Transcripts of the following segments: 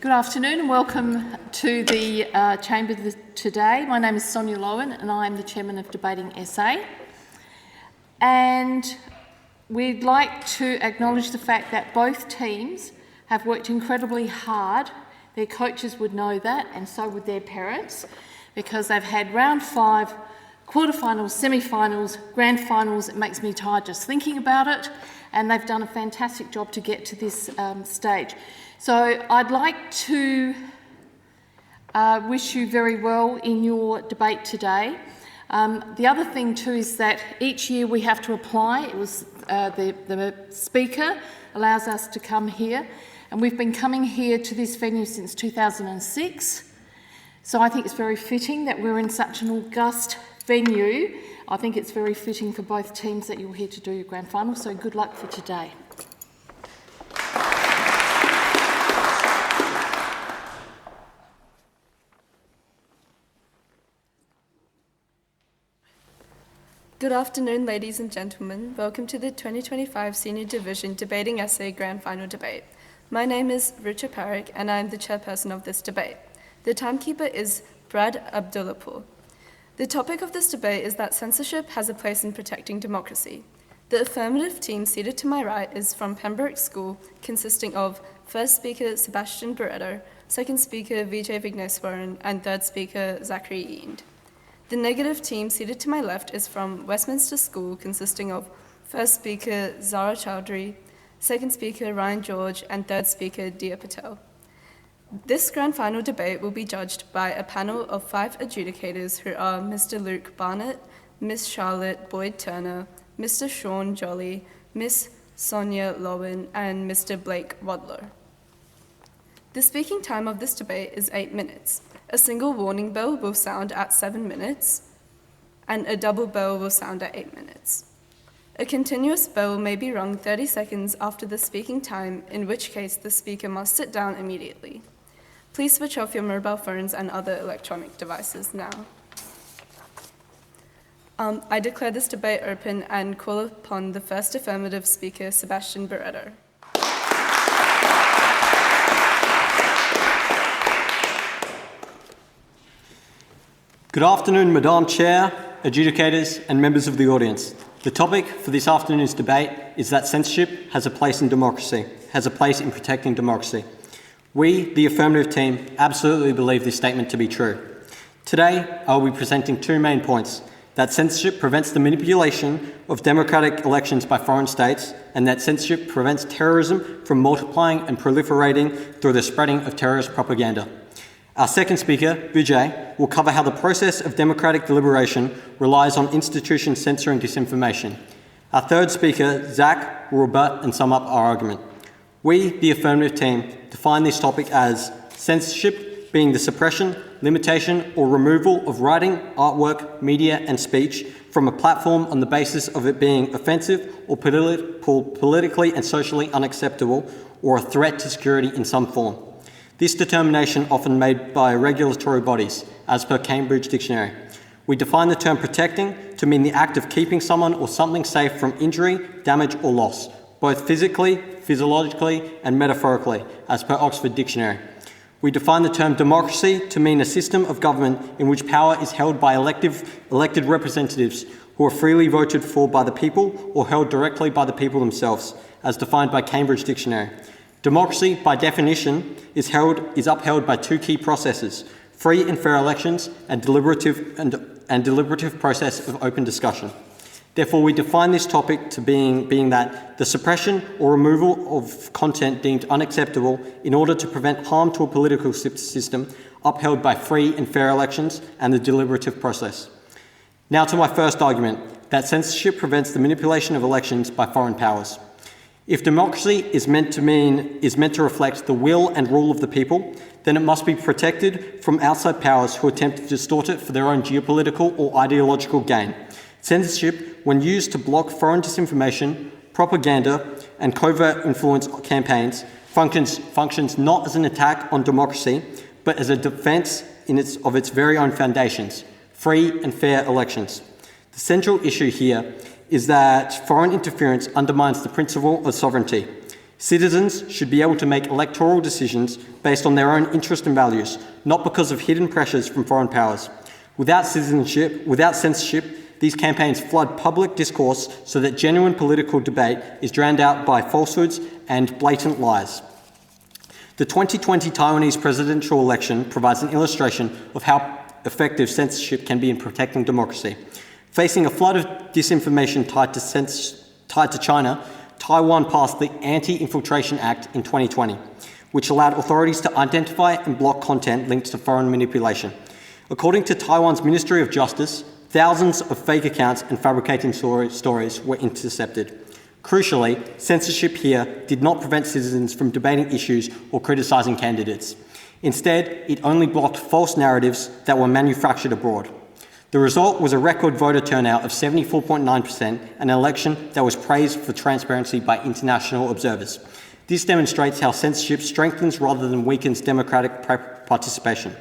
Good afternoon and welcome to the Chamber today. My name is Sonia Lowen and I am the Chairman of Debating SA. And we'd like to acknowledge the fact that both teams have worked incredibly hard. Their coaches would know that, and so would their parents, because they've had round 5, quarterfinals, semi-finals, grand finals. It makes me tired just thinking about it, and they've done a fantastic job to get to this stage. So I'd like to wish you very well in your debate today. The other thing too is that each year we have to apply. It was the Speaker allows us to come here, and we've been coming here to this venue since 2006. So I think it's very fitting that we're in such an august venue. I think it's very fitting for both teams that you're here to do your grand final, so good luck for today. Good afternoon, ladies and gentlemen. Welcome to the 2025 Senior Division Debating Essay Grand Final Debate. My name is Richa Parekh and I am the chairperson of this debate. The timekeeper is Brad Abdullahpur. The topic of this debate is that censorship has a place in protecting democracy. The affirmative team seated to my right is from Pembroke School, consisting of First Speaker Sebastian Barreto, Second Speaker Vijay Vigneswaran, and Third Speaker Zachary Eend. The negative team seated to my left is from Westminster School, consisting of First Speaker Zara Chowdhury, Second Speaker Ryan George, and Third Speaker Dia Patel. This grand final debate will be judged by a panel of 5 adjudicators who are Mr. Luke Barnett, Miss Charlotte Boyd-Turner, Mr. Sean Jolly, Miss Sonia Lowen, and Mr. Blake Wadlow. The speaking time of this debate is 8 minutes. A single warning bell will sound at 7 minutes, and a double bell will sound at 8 minutes. A continuous bell may be rung 30 seconds after the speaking time, in which case the speaker must sit down immediately. Please switch off your mobile phones and other electronic devices now. I declare this debate open and call upon the first affirmative speaker, Sebastian Barreto. Good afternoon, Madam Chair, adjudicators and members of the audience. The topic for this afternoon's debate is that censorship has a place in democracy, has a place in protecting democracy. We, the affirmative team, absolutely believe this statement to be true. Today, I will be presenting 2 main points: that censorship prevents the manipulation of democratic elections by foreign states, and that censorship prevents terrorism from multiplying and proliferating through the spreading of terrorist propaganda. Our second speaker, Vijay, will cover how the process of democratic deliberation relies on institutions censoring disinformation. Our third speaker, Zach, will rebut and sum up our argument. We, the affirmative team, define this topic as censorship being the suppression, limitation or removal of writing, artwork, media and speech from a platform on the basis of it being offensive or politically and socially unacceptable or a threat to security in some form. This determination often made by regulatory bodies, as per Cambridge Dictionary. We define the term protecting to mean the act of keeping someone or something safe from injury, damage or loss, both physically, physiologically and metaphorically, as per Oxford Dictionary. We define the term democracy to mean a system of government in which power is held by elected representatives who are freely voted for by the people or held directly by the people themselves, as defined by Cambridge Dictionary. Democracy, by definition, is upheld by 2 key processes: free and fair elections and deliberative process of open discussion. Therefore, we define this topic to being that the suppression or removal of content deemed unacceptable in order to prevent harm to a political system upheld by free and fair elections and the deliberative process. Now to my first argument, that censorship prevents the manipulation of elections by foreign powers. If democracy is meant to reflect the will and rule of the people, then it must be protected from outside powers who attempt to distort it for their own geopolitical or ideological gain. Censorship, when used to block foreign disinformation, propaganda, and covert influence campaigns, functions not as an attack on democracy, but as a defence of its very own foundations: free and fair elections. The central issue here is that foreign interference undermines the principle of sovereignty. Citizens should be able to make electoral decisions based on their own interest and values, not because of hidden pressures from foreign powers. Without censorship, these campaigns flood public discourse so that genuine political debate is drowned out by falsehoods and blatant lies. The 2020 Taiwanese presidential election provides an illustration of how effective censorship can be in protecting democracy. Facing a flood of disinformation tied to China, Taiwan passed the Anti-Infiltration Act in 2020, which allowed authorities to identify and block content linked to foreign manipulation. According to Taiwan's Ministry of Justice, thousands of fake accounts and fabricating stories were intercepted. Crucially, censorship here did not prevent citizens from debating issues or criticising candidates. Instead, it only blocked false narratives that were manufactured abroad. The result was a record voter turnout of 74.9%, an election that was praised for transparency by international observers. This demonstrates how censorship strengthens rather than weakens democratic participation.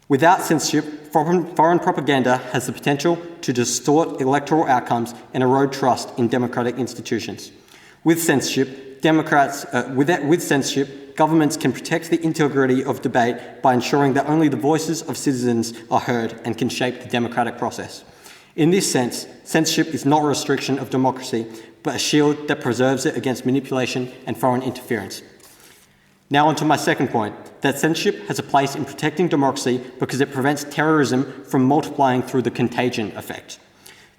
Without censorship, foreign propaganda has the potential to distort electoral outcomes and erode trust in democratic institutions. With censorship, governments can protect the integrity of debate by ensuring that only the voices of citizens are heard and can shape the democratic process. In this sense, censorship is not a restriction of democracy, but a shield that preserves it against manipulation and foreign interference. Now on to my second point, that censorship has a place in protecting democracy because it prevents terrorism from multiplying through the contagion effect.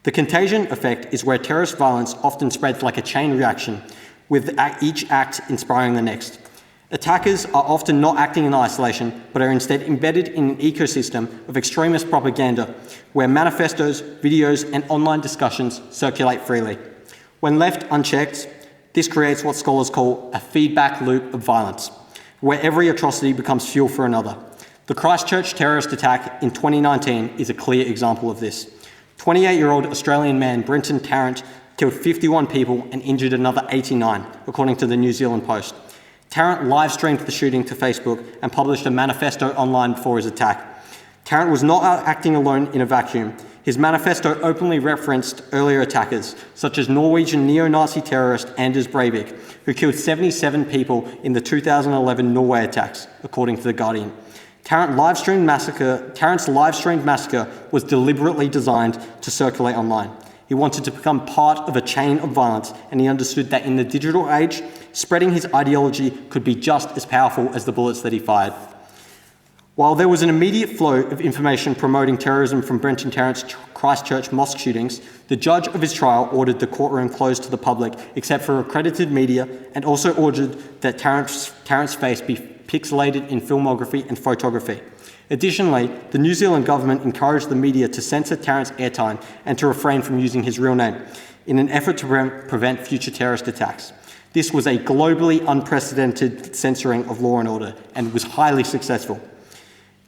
The contagion effect is where terrorist violence often spreads like a chain reaction, with each act inspiring the next. Attackers are often not acting in isolation, but are instead embedded in an ecosystem of extremist propaganda, where manifestos, videos, and online discussions circulate freely. When left unchecked, this creates what scholars call a feedback loop of violence, where every atrocity becomes fuel for another. The Christchurch terrorist attack in 2019 is a clear example of this. 28-year-old Australian man Brenton Tarrant killed 51 people and injured another 89, according to the New Zealand Post. Tarrant live-streamed the shooting to Facebook and published a manifesto online before his attack. Tarrant was not acting alone in a vacuum. His manifesto openly referenced earlier attackers, such as Norwegian neo-Nazi terrorist Anders Breivik, who killed 77 people in the 2011 Norway attacks, according to The Guardian. Tarrant's live-streamed massacre was deliberately designed to circulate online. He wanted to become part of a chain of violence, and he understood that in the digital age, spreading his ideology could be just as powerful as the bullets that he fired. While there was an immediate flow of information promoting terrorism from Brenton Tarrant's Christchurch mosque shootings, the judge of his trial ordered the courtroom closed to the public except for accredited media, and also ordered that Tarrant's face be pixelated in filmography and photography. Additionally, the New Zealand government encouraged the media to censor Tarrant's airtime and to refrain from using his real name in an effort to prevent future terrorist attacks. This was a globally unprecedented censoring of law and order and was highly successful.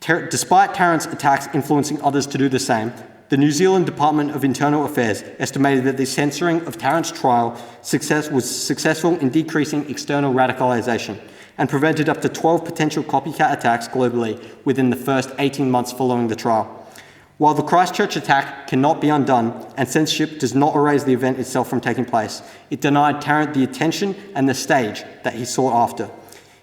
Despite Tarrant's attacks influencing others to do the same, the New Zealand Department of Internal Affairs estimated that the censoring of Tarrant's trial was successful in decreasing external radicalisation and prevented up to 12 potential copycat attacks globally within the first 18 months following the trial. While the Christchurch attack cannot be undone and censorship does not erase the event itself from taking place, it denied Tarrant the attention and the stage that he sought after.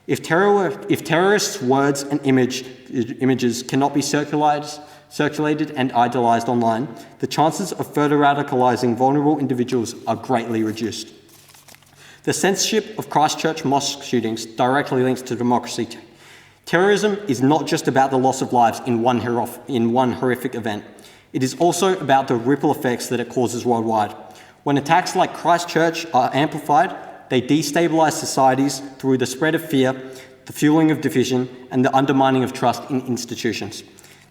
If terrorists' words and images cannot be circulated and idolised online, the chances of further radicalising vulnerable individuals are greatly reduced. The censorship of Christchurch mosque shootings directly links to democracy. Terrorism is not just about the loss of lives in one horrific event. It is also about the ripple effects that it causes worldwide. When attacks like Christchurch are amplified, they destabilise societies through the spread of fear, the fueling of division, and the undermining of trust in institutions.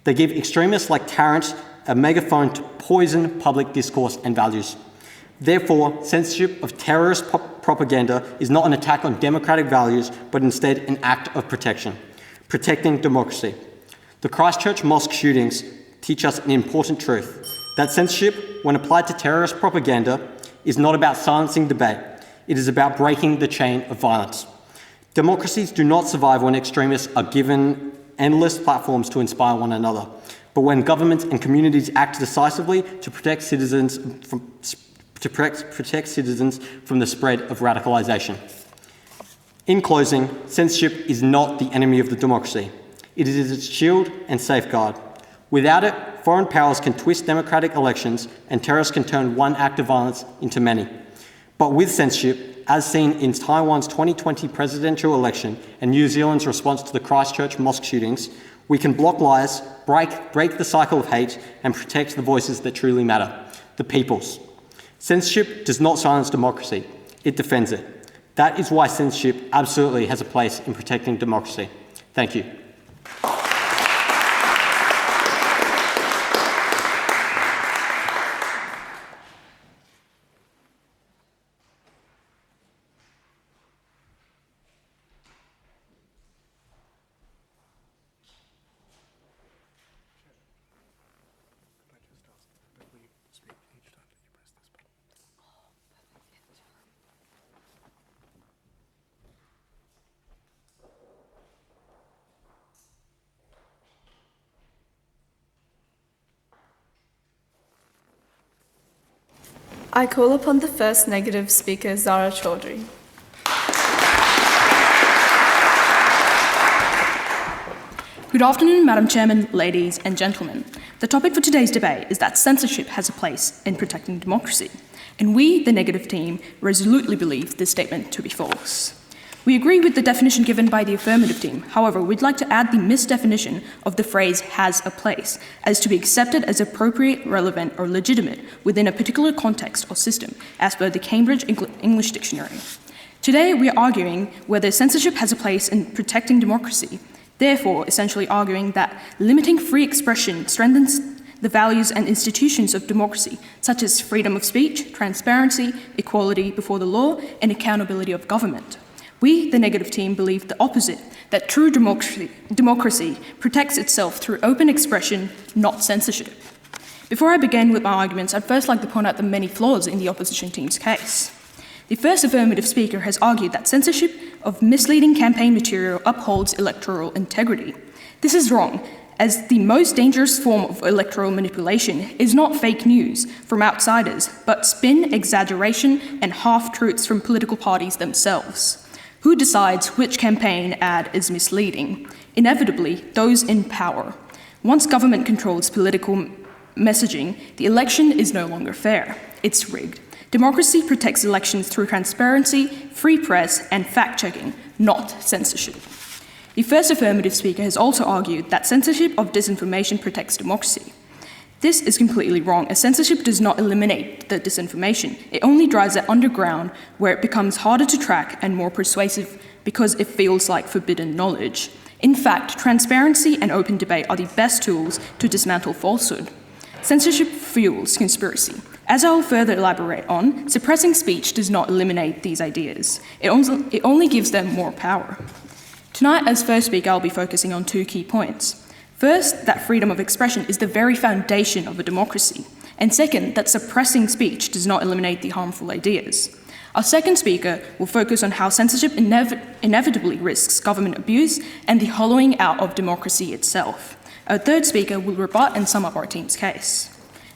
They give extremists like Tarrant a megaphone to poison public discourse and values. Therefore, censorship of terrorist propaganda is not an attack on democratic values, but instead an act of protection, protecting democracy. The Christchurch mosque shootings teach us an important truth, that censorship, when applied to terrorist propaganda, is not about silencing debate. It is about breaking the chain of violence. Democracies do not survive when extremists are given endless platforms to inspire one another, but when governments and communities act decisively to protect citizens from the spread of radicalisation. In closing, censorship is not the enemy of the democracy. It is its shield and safeguard. Without it, foreign powers can twist democratic elections and terrorists can turn one act of violence into many. But with censorship, as seen in Taiwan's 2020 presidential election and New Zealand's response to the Christchurch mosque shootings, we can block lies, break the cycle of hate, and protect the voices that truly matter, the people's. Censorship does not silence democracy, it defends it. That is why censorship absolutely has a place in protecting democracy. Thank you. I call upon the first negative speaker, Zara Chaudhry. Good afternoon, Madam Chairman, ladies and gentlemen. The topic for today's debate is that censorship has a place in protecting democracy, and we, the negative team, resolutely believe this statement to be false. We agree with the definition given by the affirmative team. However, we'd like to add the misdefinition of the phrase has a place, as to be accepted as appropriate, relevant, or legitimate within a particular context or system, as per the Cambridge English Dictionary. Today, we are arguing whether censorship has a place in protecting democracy, therefore essentially arguing that limiting free expression strengthens the values and institutions of democracy, such as freedom of speech, transparency, equality before the law, and accountability of government. We, the negative team, believe the opposite, that true democracy protects itself through open expression, not censorship. Before I begin with my arguments, I'd first like to point out the many flaws in the opposition team's case. The first affirmative speaker has argued that censorship of misleading campaign material upholds electoral integrity. This is wrong, as the most dangerous form of electoral manipulation is not fake news from outsiders, but spin, exaggeration, and half-truths from political parties themselves. Who decides which campaign ad is misleading? Inevitably, those in power. Once government controls political messaging, the election is no longer fair. It's rigged. Democracy protects elections through transparency, free press, and fact-checking, not censorship. The first affirmative speaker has also argued that censorship of disinformation protects democracy. This is completely wrong, as censorship does not eliminate the disinformation. It only drives it underground, where it becomes harder to track and more persuasive because it feels like forbidden knowledge. In fact, transparency and open debate are the best tools to dismantle falsehood. Censorship fuels conspiracy. As I will further elaborate on, suppressing speech does not eliminate these ideas. It only gives them more power. Tonight, as first speaker, I'll be focusing on two key points. First, that freedom of expression is the very foundation of a democracy. And second, that suppressing speech does not eliminate the harmful ideas. Our second speaker will focus on how censorship inevitably risks government abuse and the hollowing out of democracy itself. Our third speaker will rebut and sum up our team's case.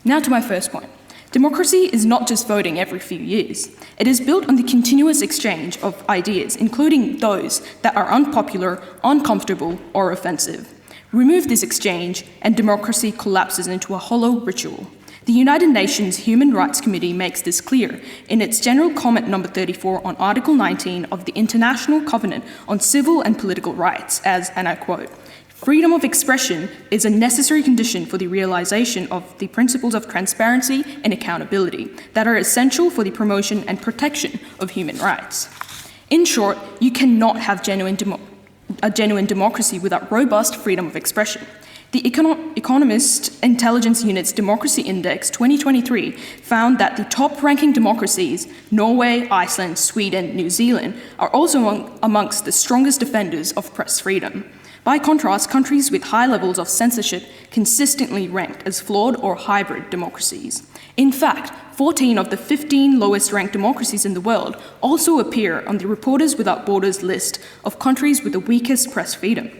Now to my first point. Democracy is not just voting every few years. It is built on the continuous exchange of ideas, including those that are unpopular, uncomfortable, or offensive. Remove this exchange, and democracy collapses into a hollow ritual. The United Nations Human Rights Committee makes this clear in its General Comment number 34 on Article 19 of the International Covenant on Civil and Political Rights, as, and I quote, "Freedom of expression is a necessary condition for the realization of the principles of transparency and accountability that are essential for the promotion and protection of human rights." In short, you cannot have a genuine democracy without robust freedom of expression. The Economist Intelligence Unit's Democracy Index 2023 found that the top-ranking democracies, Norway, Iceland, Sweden, New Zealand, are also amongst the strongest defenders of press freedom. By contrast, countries with high levels of censorship consistently ranked as flawed or hybrid democracies. In fact, 14 of the 15 lowest-ranked democracies in the world also appear on the Reporters Without Borders list of countries with the weakest press freedom.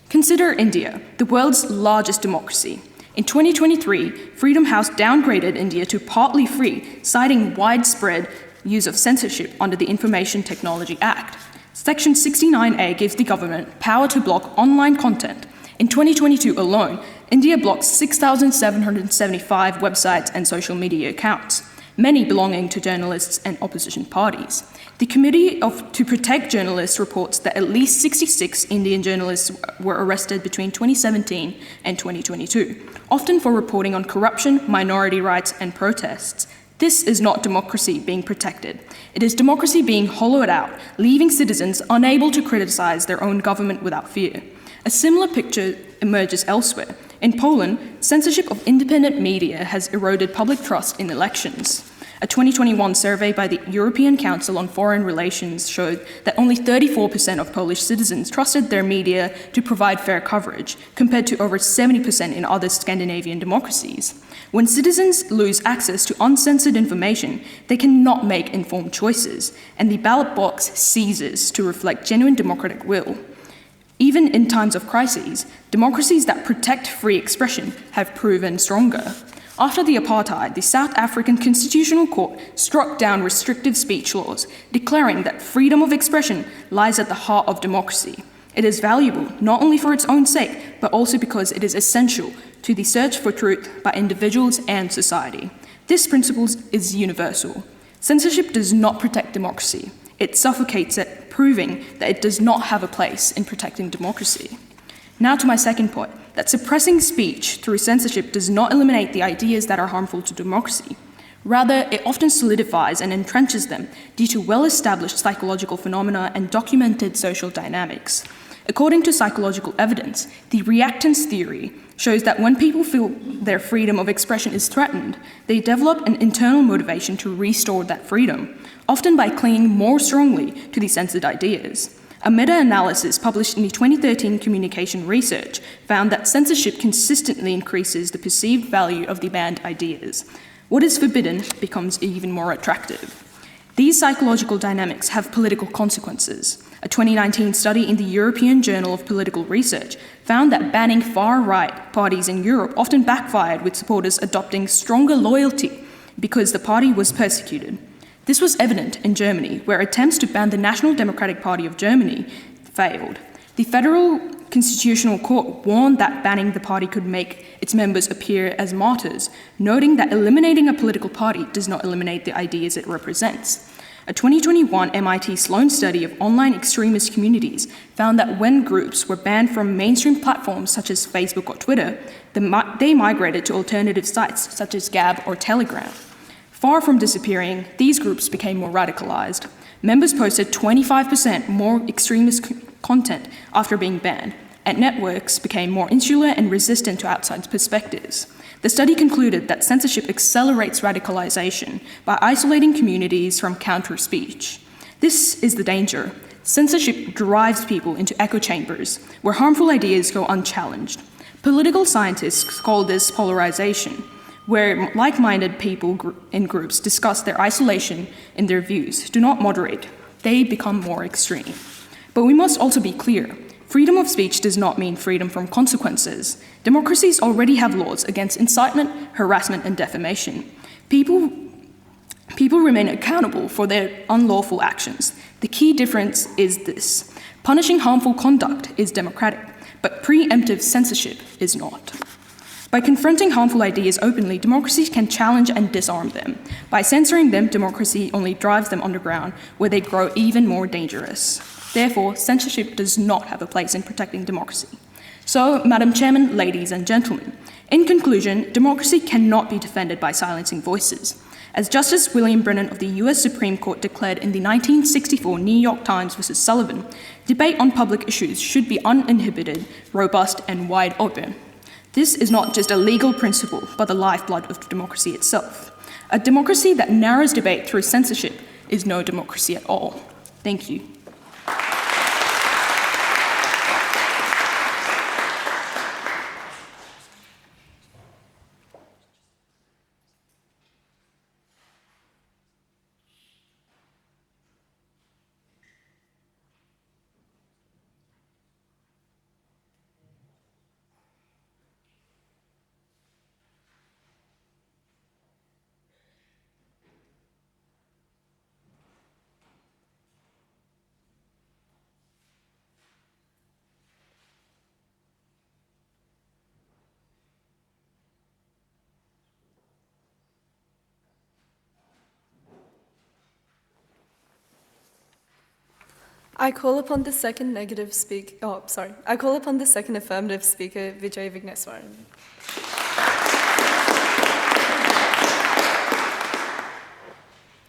Consider India, the world's largest democracy. In 2023, Freedom House downgraded India to partly free, citing widespread use of censorship under the Information Technology Act. Section 69A gives the government power to block online content. In 2022 alone, India blocked 6,775 websites and social media accounts, many belonging to journalists and opposition parties. The Committee to Protect Journalists reports that at least 66 Indian journalists were arrested between 2017 and 2022, often for reporting on corruption, minority rights, and protests. This is not democracy being protected. It is democracy being hollowed out, leaving citizens unable to criticize their own government without fear. A similar picture emerges elsewhere. In Poland, censorship of independent media has eroded public trust in elections. A 2021 survey by the European Council on Foreign Relations showed that only 34% of Polish citizens trusted their media to provide fair coverage, compared to over 70% in other Scandinavian democracies. When citizens lose access to uncensored information, they cannot make informed choices, and the ballot box ceases to reflect genuine democratic will. Even in times of crises, democracies that protect free expression have proven stronger. After the apartheid, the South African Constitutional Court struck down restrictive speech laws, declaring that freedom of expression lies at the heart of democracy. It is valuable not only for its own sake, but also because it is essential to the search for truth by individuals and society. This principle is universal. Censorship does not protect democracy. It suffocates it, proving that it does not have a place in protecting democracy. Now to my second point, that suppressing speech through censorship does not eliminate the ideas that are harmful to democracy. Rather, it often solidifies and entrenches them due to well-established psychological phenomena and documented social dynamics. According to psychological evidence, the reactance theory shows that when people feel their freedom of expression is threatened, they develop an internal motivation to restore that freedom, often by clinging more strongly to the censored ideas. A meta-analysis published in the 2013 Communication Research found that censorship consistently increases the perceived value of the banned ideas. What is forbidden becomes even more attractive. These psychological dynamics have political consequences. A 2019 study in the European Journal of Political Research found that banning far-right parties in Europe often backfired, with supporters adopting stronger loyalty because the party was persecuted. This was evident in Germany, where attempts to ban the National Democratic Party of Germany failed. The Federal Constitutional Court warned that banning the party could make its members appear as martyrs, noting that eliminating a political party does not eliminate the ideas it represents. A 2021 MIT Sloan study of online extremist communities found that when groups were banned from mainstream platforms such as Facebook or Twitter, they migrated to alternative sites such as Gab or Telegram. Far from disappearing, these groups became more radicalized. Members posted 25% more extremist content after being banned, and networks became more insular and resistant to outside perspectives. The study concluded that censorship accelerates radicalization by isolating communities from counter-speech. This is the danger. Censorship drives people into echo chambers, where harmful ideas go unchallenged. Political scientists call this polarization, where like-minded people in groups discuss their isolation in their views, do not moderate. They become more extreme. But we must also be clear. Freedom of speech does not mean freedom from consequences. Democracies already have laws against incitement, harassment, and defamation. People remain accountable for their unlawful actions. The key difference is this. Punishing harmful conduct is democratic, but preemptive censorship is not. By confronting harmful ideas openly, democracies can challenge and disarm them. By censoring them, democracy only drives them underground, where they grow even more dangerous. Therefore, censorship does not have a place in protecting democracy. So, Madam Chairman, ladies and gentlemen, in conclusion, democracy cannot be defended by silencing voices. As Justice William Brennan of the US Supreme Court declared in the 1964 New York Times v. Sullivan, debate on public issues should be uninhibited, robust, and wide open. This is not just a legal principle, but the lifeblood of democracy itself. A democracy that narrows debate through censorship is no democracy at all. Thank you. I call upon the second affirmative speaker, Vijay Vigneswaran.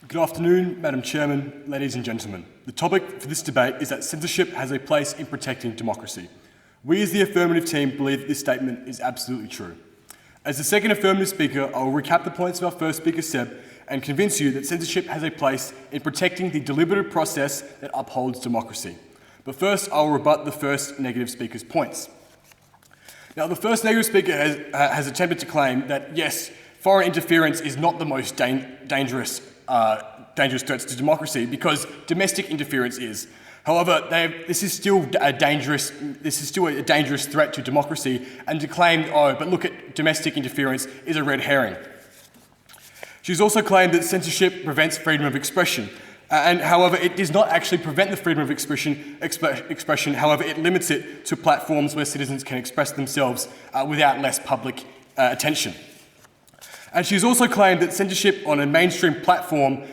Good afternoon, Madam Chairman, ladies and gentlemen. The topic for this debate is that censorship has a place in protecting democracy. We as the affirmative team believe that this statement is absolutely true. As the second affirmative speaker, I will recap the points of our first speaker, Seb, and convince you that censorship has a place in protecting the deliberative process that upholds democracy. But first, I will rebut the first negative speaker's points. Now, the first negative speaker has attempted to claim that, yes, foreign interference is not the most dangerous threats to democracy because domestic interference is. However, this is still a dangerous threat to democracy, and to claim, oh, but look at domestic interference is a red herring. She's also claimed that censorship prevents freedom of expression, and however, it does not actually prevent the freedom of expression. However, it limits it to platforms where citizens can express themselves without less public attention. And she's also claimed that censorship on a mainstream platform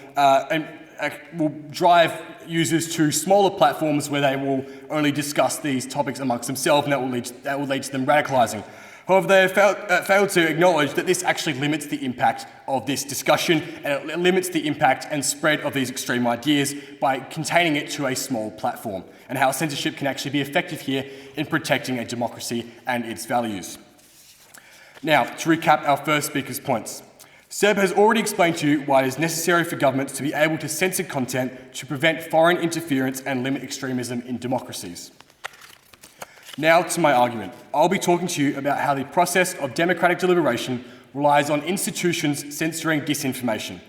will drive users to smaller platforms where they will only discuss these topics amongst themselves, and that will lead to them radicalising. However, they have failed to acknowledge that this actually limits the impact of this discussion, and it limits the impact and spread of these extreme ideas by containing it to a small platform, and how censorship can actually be effective here in protecting a democracy and its values. Now, to recap our first speaker's points. Seb has already explained to you why it is necessary for governments to be able to censor content to prevent foreign interference and limit extremism in democracies. Now to my argument. I'll be talking to you about how the process of democratic deliberation relies on institutions censoring disinformation.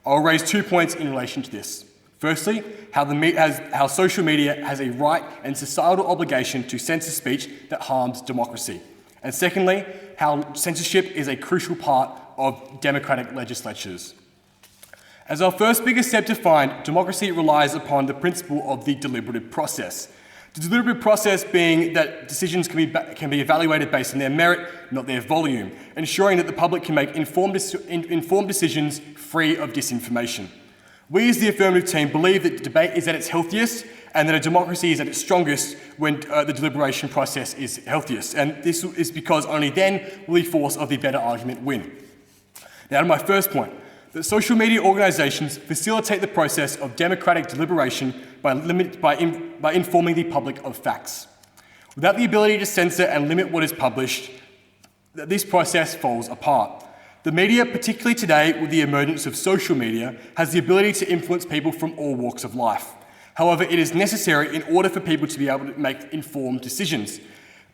I'll raise 2 points in relation to this. Firstly, how social media has a right and societal obligation to censor speech that harms democracy. And secondly, how censorship is a crucial part of democratic legislatures. As our first speaker said, defined, democracy relies upon the principle of the deliberative process. The deliberative process being that decisions can be evaluated based on their merit, not their volume, ensuring that the public can make informed decisions free of disinformation. We as the affirmative team believe that debate is at its healthiest and that a democracy is at its strongest when the deliberation process is healthiest. And this is because only then will the force of the better argument win. Now to my first point, that social media organisations facilitate the process of democratic deliberation by informing the public of facts. Without the ability to censor and limit what is published, this process falls apart. The media, particularly today with the emergence of social media, has the ability to influence people from all walks of life. However, it is necessary in order for people to be able to make informed decisions.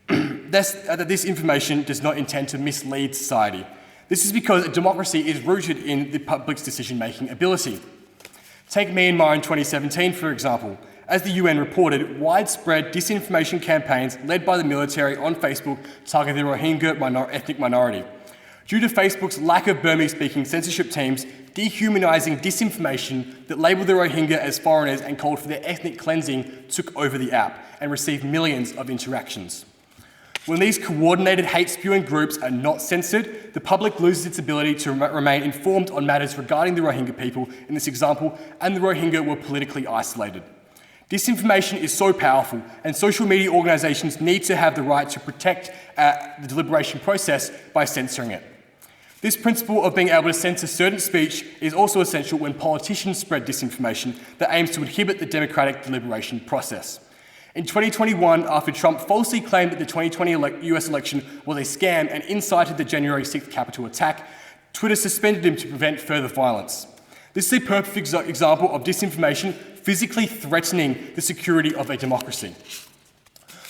This information does not intend to mislead society. This is because a democracy is rooted in the public's decision-making ability. Take Myanmar in 2017, for example. As the UN reported, widespread disinformation campaigns led by the military on Facebook targeted the Rohingya ethnic minority. Due to Facebook's lack of Burmese-speaking censorship teams, dehumanising disinformation that labelled the Rohingya as foreigners and called for their ethnic cleansing took over the app and received millions of interactions. When these coordinated hate-spewing groups are not censored, the public loses its ability to remain informed on matters regarding the Rohingya people in this example, and the Rohingya were politically isolated. Disinformation is so powerful, and social media organisations need to have the right to protect the deliberation process by censoring it. This principle of being able to censor certain speech is also essential when politicians spread disinformation that aims to inhibit the democratic deliberation process. In 2021, after Trump falsely claimed that the 2020 US election was a scam and incited the January 6th Capitol attack, Twitter suspended him to prevent further violence. This is a perfect example of disinformation physically threatening the security of a democracy.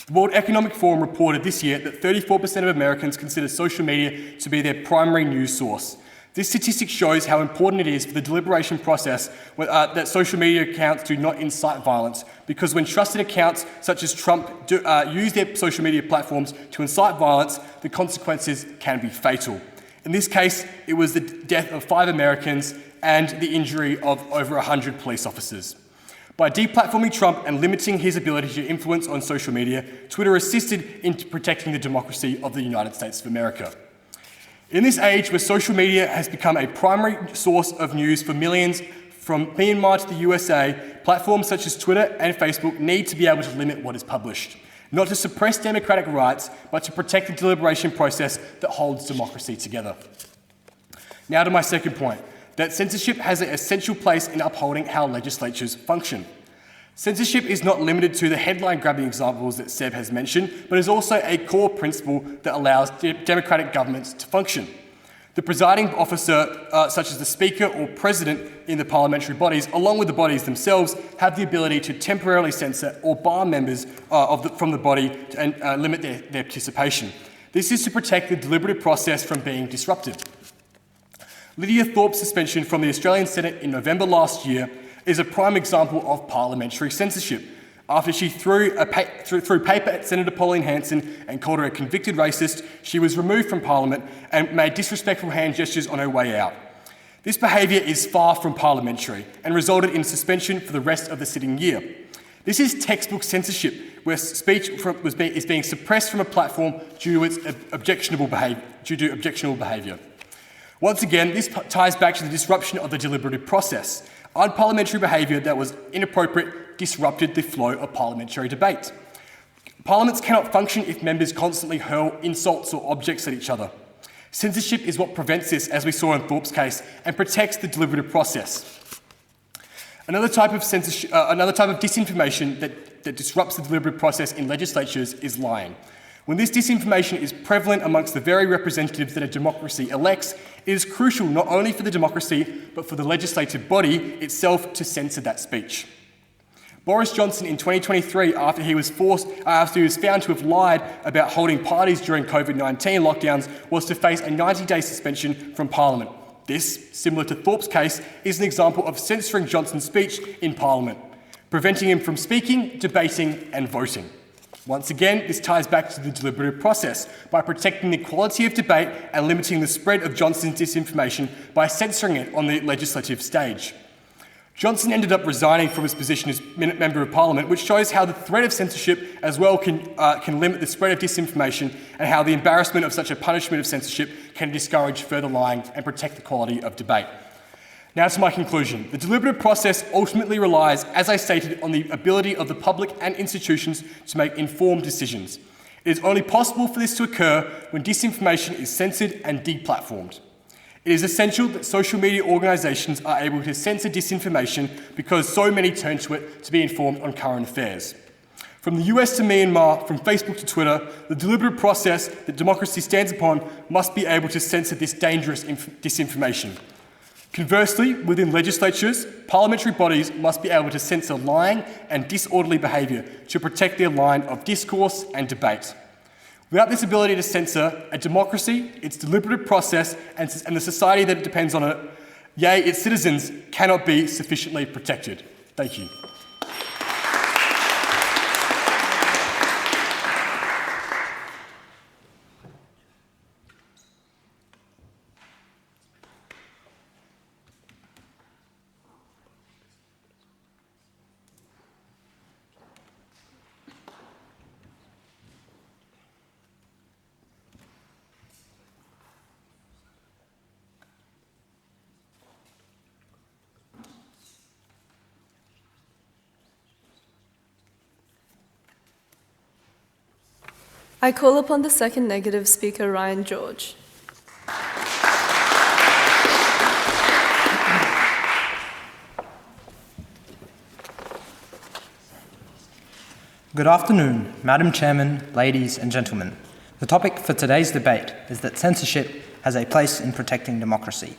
The World Economic Forum reported this year that 34% of Americans consider social media to be their primary news source. This statistic shows how important it is for the deliberation process that social media accounts do not incite violence, because when trusted accounts such as Trump use their social media platforms to incite violence, the consequences can be fatal. In this case, it was the death of 5 Americans and the injury of over 100 police officers. By deplatforming Trump and limiting his ability to influence on social media, Twitter assisted in protecting the democracy of the United States of America. In this age where social media has become a primary source of news for millions, from Myanmar to the USA, platforms such as Twitter and Facebook need to be able to limit what is published, not to suppress democratic rights, but to protect the deliberation process that holds democracy together. Now to my second point, that censorship has an essential place in upholding how legislatures function. Censorship is not limited to the headline-grabbing examples that Seb has mentioned, but is also a core principle that allows democratic governments to function. The presiding officer, such as the Speaker or President in the parliamentary bodies, along with the bodies themselves, have the ability to temporarily censor or bar members from the body and limit their participation. This is to protect the deliberative process from being disrupted. Lydia Thorpe's suspension from the Australian Senate in November last year is a prime example of parliamentary censorship. After she threw paper at Senator Pauline Hanson and called her a convicted racist, she was removed from Parliament and made disrespectful hand gestures on her way out. This behaviour is far from parliamentary and resulted in suspension for the rest of the sitting year. This is textbook censorship, where speech is being suppressed from a platform due to its objectionable behaviour. Once again, this ties back to the disruption of the deliberative process. Unparliamentary behaviour that was inappropriate disrupted the flow of parliamentary debate. Parliaments cannot function if members constantly hurl insults or objects at each other. Censorship is what prevents this, as we saw in Thorpe's case, and protects the deliberative process. Another type of disinformation that disrupts the deliberative process in legislatures is lying. When this disinformation is prevalent amongst the very representatives that a democracy elects, it is crucial not only for the democracy, but for the legislative body itself to censor that speech. Boris Johnson in 2023, after he was found to have lied about holding parties during COVID-19 lockdowns, was to face a 90-day suspension from Parliament. This, similar to Thorpe's case, is an example of censoring Johnson's speech in Parliament, preventing him from speaking, debating and voting. Once again, this ties back to the deliberative process by protecting the quality of debate and limiting the spread of Johnson's disinformation by censoring it on the legislative stage. Johnson ended up resigning from his position as Member of Parliament, which shows how the threat of censorship as well can limit the spread of disinformation and how the embarrassment of such a punishment of censorship can discourage further lying and protect the quality of debate. Now to my conclusion. The deliberative process ultimately relies, as I stated, on the ability of the public and institutions to make informed decisions. It is only possible for this to occur when disinformation is censored and deplatformed. It is essential that social media organisations are able to censor disinformation because so many turn to it to be informed on current affairs. From the US to Myanmar, from Facebook to Twitter, the deliberative process that democracy stands upon must be able to censor this dangerous disinformation. Conversely, within legislatures, parliamentary bodies must be able to censor lying and disorderly behaviour to protect their line of discourse and debate. Without this ability to censor, a democracy, its deliberative process, and the society that it depends on it, yea, its citizens, cannot be sufficiently protected. Thank you. I call upon the second negative speaker, Ryan George. Good afternoon, Madam Chairman, ladies and gentlemen. The topic for today's debate is that censorship has a place in protecting democracy.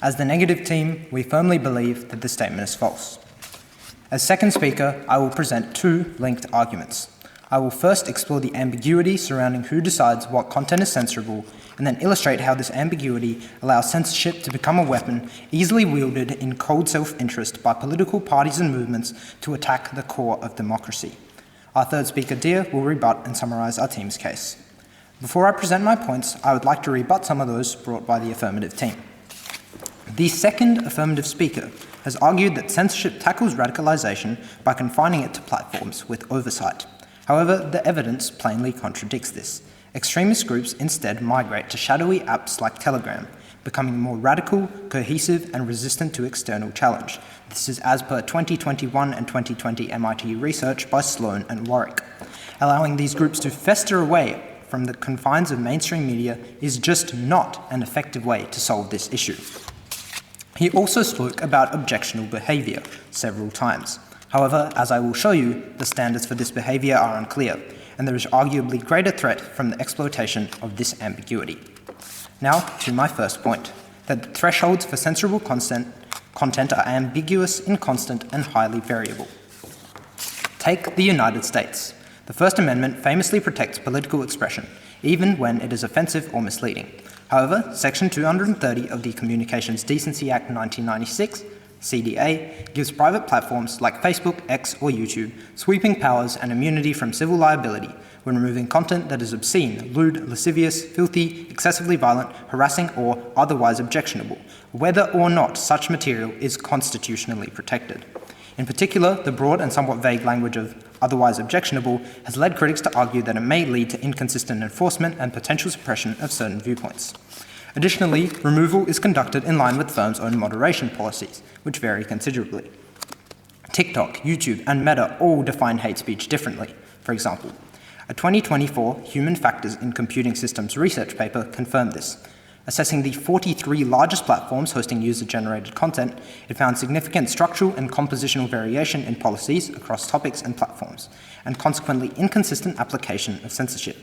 As the negative team, we firmly believe that this statement is false. As second speaker, I will present two linked arguments. I will first explore the ambiguity surrounding who decides what content is censorable, and then illustrate how this ambiguity allows censorship to become a weapon easily wielded in cold self-interest by political parties and movements to attack the core of democracy. Our third speaker, Dia, will rebut and summarise our team's case. Before I present my points, I would like to rebut some of those brought by the affirmative team. The second affirmative speaker has argued that censorship tackles radicalisation by confining it to platforms with oversight. However, the evidence plainly contradicts this. Extremist groups instead migrate to shadowy apps like Telegram, becoming more radical, cohesive, and resistant to external challenge. This is as per 2021 and 2020 MIT research by Sloan and Warwick. Allowing these groups to fester away from the confines of mainstream media is just not an effective way to solve this issue. He also spoke about objectionable behaviour several times. However, as I will show you, the standards for this behaviour are unclear, and there is arguably greater threat from the exploitation of this ambiguity. Now to my first point, that the thresholds for censorable content are ambiguous, inconstant, and highly variable. Take the United States. The First Amendment famously protects political expression, even when it is offensive or misleading. However, Section 230 of the Communications Decency Act 1996, CDA, gives private platforms like Facebook, X, or YouTube sweeping powers and immunity from civil liability when removing content that is obscene, lewd, lascivious, filthy, excessively violent, harassing, or otherwise objectionable, whether or not such material is constitutionally protected. In particular, the broad and somewhat vague language of otherwise objectionable has led critics to argue that it may lead to inconsistent enforcement and potential suppression of certain viewpoints. Additionally, removal is conducted in line with firms' own moderation policies, which vary considerably. TikTok, YouTube, and Meta all define hate speech differently. For example, a 2024 Human Factors in Computing Systems research paper confirmed this. Assessing the 43 largest platforms hosting user-generated content, it found significant structural and compositional variation in policies across topics and platforms, and consequently inconsistent application of censorship.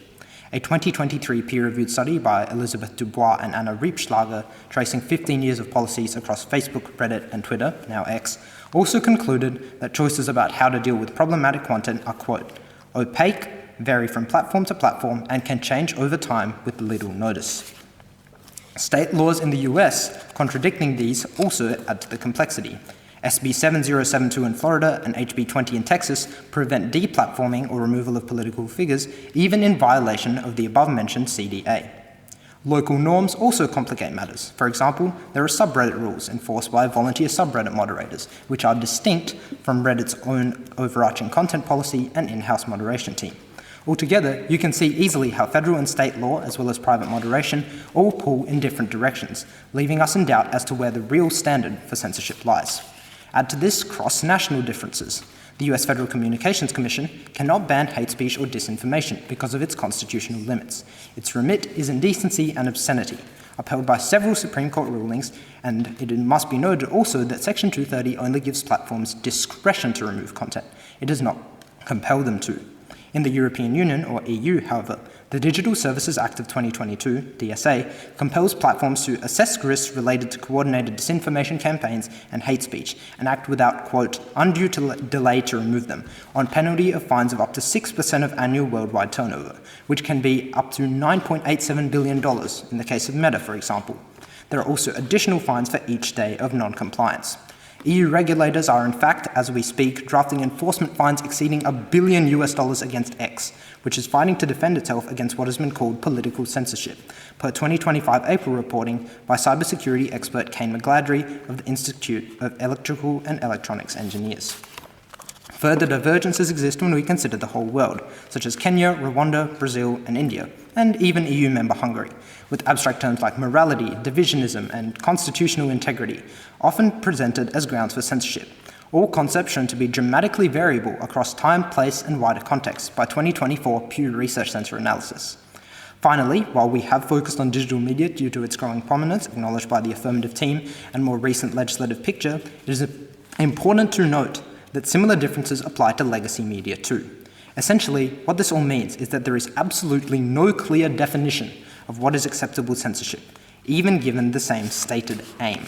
A 2023 peer-reviewed study by Elizabeth Dubois and Anna Riepschlager, tracing 15 years of policies across Facebook, Reddit, and Twitter, now X, also concluded that choices about how to deal with problematic content are, quote, opaque, vary from platform to platform, and can change over time with little notice. State laws in the US contradicting these also add to the complexity. SB 7072 in Florida and HB 20 in Texas prevent deplatforming or removal of political figures, even in violation of the above-mentioned CDA. Local norms also complicate matters. For example, there are subreddit rules enforced by volunteer subreddit moderators, which are distinct from Reddit's own overarching content policy and in-house moderation team. Altogether, you can see easily how federal and state law, as well as private moderation, all pull in different directions, leaving us in doubt as to where the real standard for censorship lies. Add to this cross-national differences. The US Federal Communications Commission cannot ban hate speech or disinformation because of its constitutional limits. Its remit is indecency and obscenity, upheld by several Supreme Court rulings, and it must be noted also that Section 230 only gives platforms discretion to remove content. It does not compel them to. In the European Union, or EU, however, the Digital Services Act of 2022, DSA, compels platforms to assess risks related to coordinated disinformation campaigns and hate speech and act without, quote, undue delay to remove them, on penalty of fines of up to 6% of annual worldwide turnover, which can be up to $9.87 billion in the case of Meta, for example. There are also additional fines for each day of non-compliance. EU regulators are in fact, as we speak, drafting enforcement fines exceeding $1 billion against X, which is fighting to defend itself against what has been called political censorship, per 2025 April reporting by cybersecurity expert Kane McGladrey of the Institute of Electrical and Electronics Engineers. Further divergences exist when we consider the whole world, such as Kenya, Rwanda, Brazil, and India, and even EU member Hungary, with abstract terms like morality, divisionism, and constitutional integrity, often presented as grounds for censorship, all concepts shown to be dramatically variable across time, place, and wider context by 2024 Pew Research Center analysis. Finally, while we have focused on digital media due to its growing prominence, acknowledged by the affirmative team and more recent legislative picture, it is important to note that similar differences apply to legacy media too. Essentially, what this all means is that there is absolutely no clear definition of what is acceptable censorship, even given the same stated aim.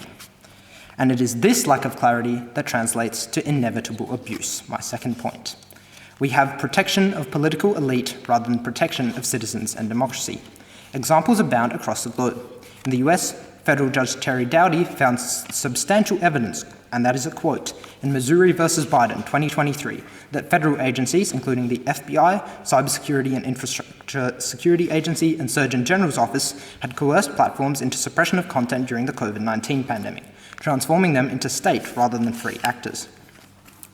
And it is this lack of clarity that translates to inevitable abuse, my second point. We have protection of political elite rather than protection of citizens and democracy. Examples abound across the globe. In the US, federal judge Terry Doughty found substantial evidence, and that is a quote, in Missouri versus Biden 2023, that federal agencies, including the FBI, Cybersecurity and Infrastructure Security Agency, and Surgeon General's Office, had coerced platforms into suppression of content during the COVID-19 pandemic, transforming them into state rather than free actors.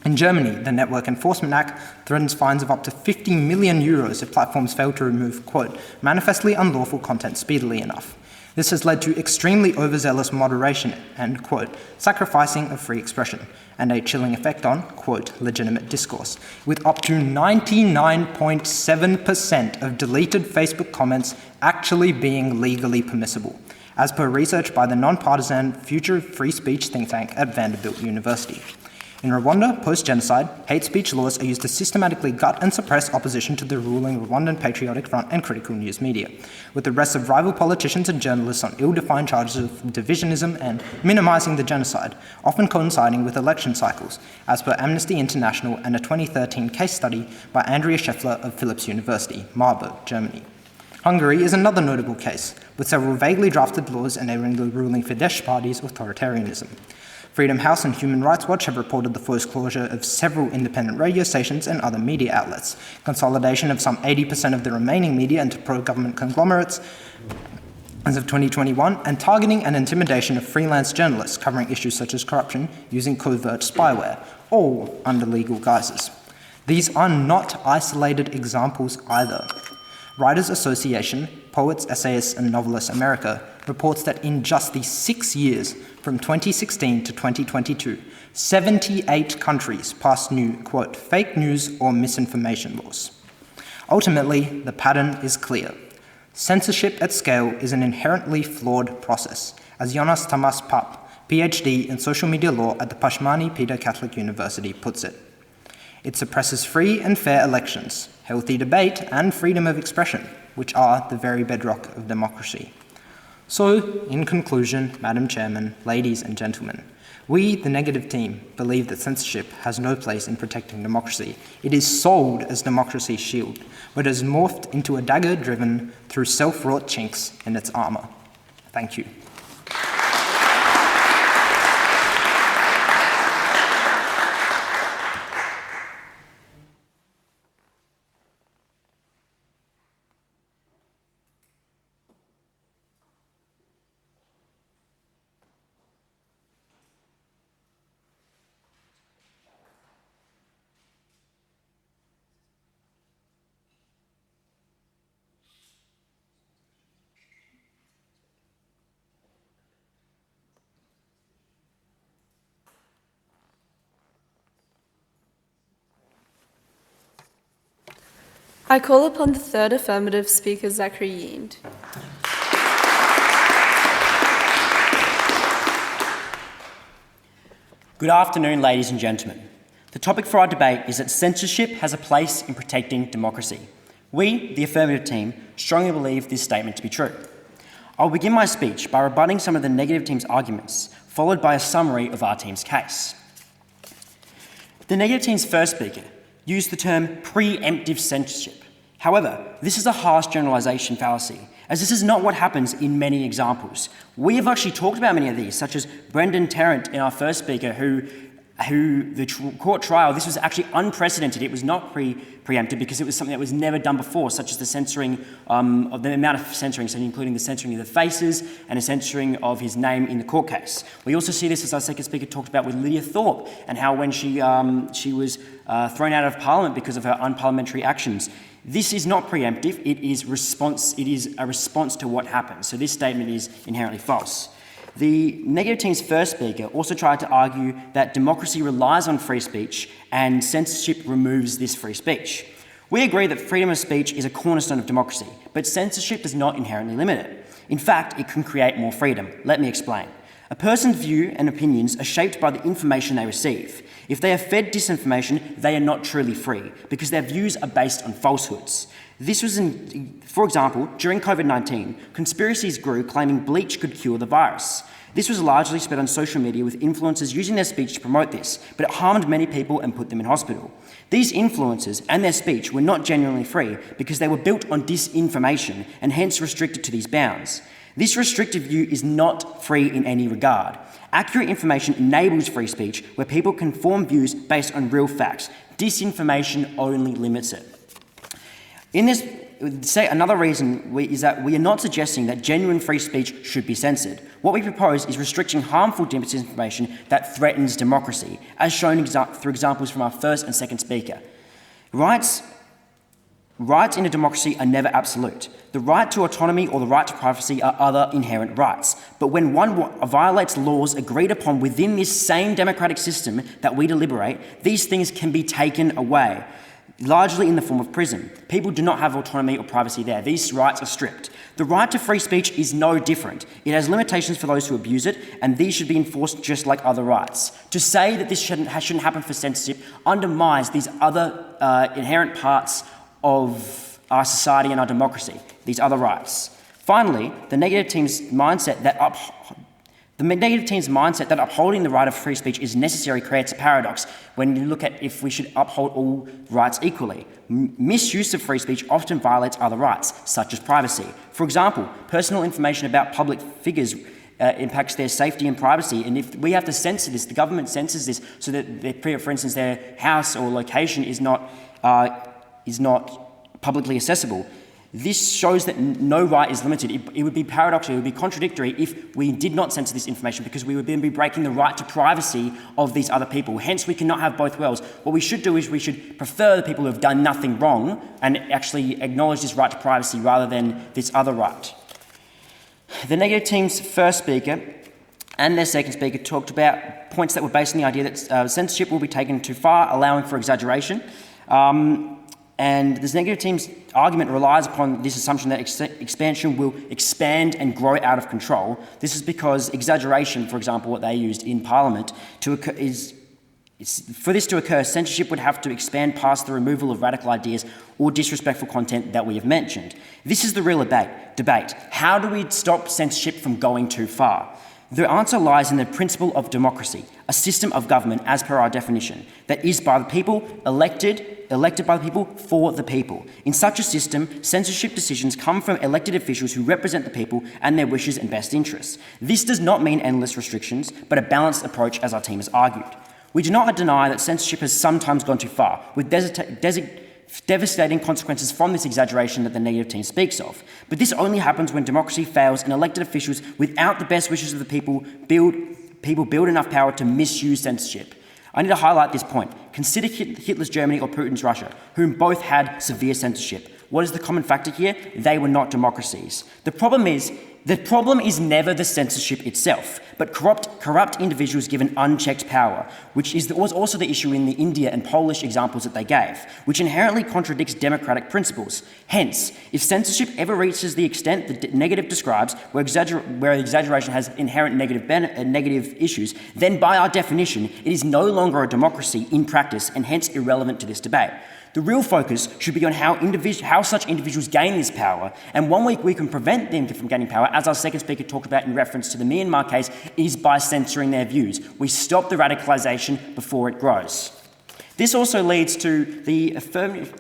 In Germany, the Network Enforcement Act threatens fines of up to 50 million euros if platforms fail to remove, quote, manifestly unlawful content speedily enough. This has led to extremely overzealous moderation and, quote, sacrificing of free expression, and a chilling effect on, quote, legitimate discourse, with up to 99.7% of deleted Facebook comments actually being legally permissible, as per research by the non-partisan Future of Free Speech think tank at Vanderbilt University. In Rwanda, post-genocide, hate speech laws are used to systematically gut and suppress opposition to the ruling Rwandan Patriotic Front and critical news media, with arrests of rival politicians and journalists on ill-defined charges of divisionism and minimizing the genocide, often coinciding with election cycles, as per Amnesty International and a 2013 case study by Andrea Scheffler of Philipps University, Marburg, Germany. Hungary is another notable case, with several vaguely drafted laws enabling the ruling Fidesz party's authoritarianism. Freedom House and Human Rights Watch have reported the forced closure of several independent radio stations and other media outlets, consolidation of some 80% of the remaining media into pro-government conglomerates as of 2021, and targeting and intimidation of freelance journalists covering issues such as corruption using covert spyware, all under legal guises. These are not isolated examples either. Writers Association, Poets, Essayists and Novelists America reports that in just the 6 years from 2016 to 2022, 78 countries passed new, quote, fake news or misinformation laws. Ultimately, the pattern is clear. Censorship at scale is an inherently flawed process, as Jonas Tamas Pap, PhD in social media law at the Pashmani Peter Catholic University puts it. It suppresses free and fair elections, healthy debate, and freedom of expression, which are the very bedrock of democracy. So, in conclusion, Madam Chairman, ladies and gentlemen, we, the negative team, believe that censorship has no place in protecting democracy. It is sold as democracy's shield, but has morphed into a dagger driven through self-wrought chinks in its armour. Thank you. I call upon the third affirmative speaker, Zachary Yiend. Good afternoon, ladies and gentlemen. The topic for our debate is that censorship has a place in protecting democracy. We, the affirmative team, strongly believe this statement to be true. I'll begin my speech by rebutting some of the negative team's arguments, followed by a summary of our team's case. The negative team's first speaker used the term preemptive censorship. However, this is a harsh generalisation fallacy, as this is not what happens in many examples. We have actually talked about many of these, such as Brendan Tarrant in our first speaker, who the court trial, this was actually unprecedented. It was not preempted because it was something that was never done before, such as the censoring of the amount of censoring, so including the censoring of the faces and the censoring of his name in the court case. We also see this, as our second speaker talked about, with Lydia Thorpe, and how when she was thrown out of Parliament because of her unparliamentary actions. This is not preemptive, it is a response to what happened. So this statement is inherently false. The negative team's first speaker also tried to argue that democracy relies on free speech and censorship removes this free speech. We agree that freedom of speech is a cornerstone of democracy, but censorship does not inherently limit it. In fact, it can create more freedom. Let me explain. A person's view and opinions are shaped by the information they receive. If they are fed disinformation, they are not truly free because their views are based on falsehoods. This was, for example, during COVID-19, conspiracies grew claiming bleach could cure the virus. This was largely spread on social media with influencers using their speech to promote this, but it harmed many people and put them in hospital. These influencers and their speech were not genuinely free because they were built on disinformation and hence restricted to these bounds. This restrictive view is not free in any regard. Accurate information enables free speech where people can form views based on real facts. Disinformation only limits it. Another reason is that we are not suggesting that genuine free speech should be censored. What we propose is restricting harmful disinformation that threatens democracy, as shown through examples from our first and second speaker. Rights in a democracy are never absolute. The right to autonomy or the right to privacy are other inherent rights. But when one violates laws agreed upon within this same democratic system that we deliberate, these things can be taken away, largely in the form of prison. People do not have autonomy or privacy there. These rights are stripped. The right to free speech is no different. It has limitations for those who abuse it, and these should be enforced just like other rights. To say that this shouldn't happen for censorship undermines these other inherent parts of our society and our democracy, these other rights. Finally, the negative team's mindset that upholding the right of free speech is necessary creates a paradox when you look at if we should uphold all rights equally. Misuse of free speech often violates other rights, such as privacy. For example, personal information about public figures impacts their safety and privacy, and if we have to censor this, the government censors this so that, for instance, their house or location is not publicly accessible. This shows that no right is limited. It would be paradoxical, it would be contradictory if we did not censor this information, because we would then be breaking the right to privacy of these other people. Hence, we cannot have both worlds. What we should do is we should prefer the people who have done nothing wrong and actually acknowledge this right to privacy rather than this other right. The negative team's first speaker and their second speaker talked about points that were based on the idea that censorship will be taken too far, allowing for exaggeration. And this negative team's argument relies upon this assumption that expansion will expand and grow out of control. This is because exaggeration, for example, what they used in Parliament, for this to occur, censorship would have to expand past the removal of radical ideas or disrespectful content that we have mentioned. This is the real debate. How do we stop censorship from going too far? The answer lies in the principle of democracy, a system of government, as per our definition, that is by the people, elected by the people, for the people. In such a system, censorship decisions come from elected officials who represent the people and their wishes and best interests. This does not mean endless restrictions, but a balanced approach, as our team has argued. We do not deny that censorship has sometimes gone too far, with devastating consequences from this exaggeration that the negative team speaks of. But this only happens when democracy fails and elected officials, without the best wishes of the people, build enough power to misuse censorship. I need to highlight this point. Consider Hitler's Germany or Putin's Russia, whom both had severe censorship. What is the common factor here? They were not democracies. The problem is never the censorship itself, but corrupt individuals given unchecked power, which was also the issue in the India and Polish examples that they gave, which inherently contradicts democratic principles. Hence, if censorship ever reaches the extent that negative describes, where exaggeration has inherent negative issues, then by our definition, it is no longer a democracy in practice and hence irrelevant to this debate. The real focus should be on how such individuals gain this power, and one way we can prevent them from gaining power, as our second speaker talked about in reference to the Myanmar case, is by censoring their views. We stop the radicalisation before it grows. This also leads to the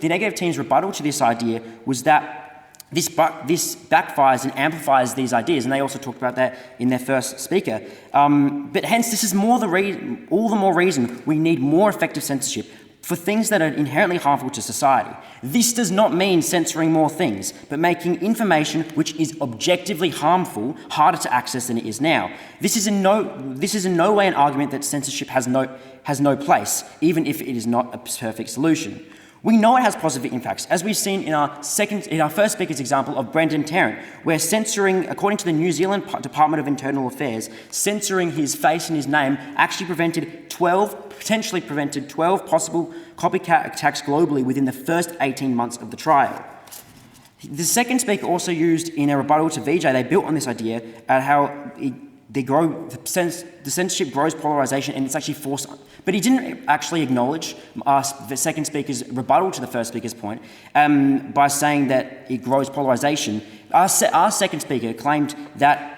negative team's rebuttal to this idea was that this backfires and amplifies these ideas, and they also talked about that in their first speaker. But hence, this is all the more reason we need more effective censorship for things that are inherently harmful to society. This does not mean censoring more things, but making information which is objectively harmful harder to access than it is now. This is in no way an argument that censorship has no place, even if it is not a perfect solution. We know it has positive impacts, as we've seen in our first speaker's example of Brendan Tarrant, where censoring, according to the New Zealand Department of Internal Affairs, censoring his face and his name actually potentially prevented 12 possible copycat attacks globally within the first 18 months of the trial. The second speaker also used in a rebuttal to VJ, they built on this idea at how the censorship grows polarisation and it's actually forced. But he didn't actually acknowledge the second speaker's rebuttal to the first speaker's point by saying that it grows polarisation. Our second speaker claimed that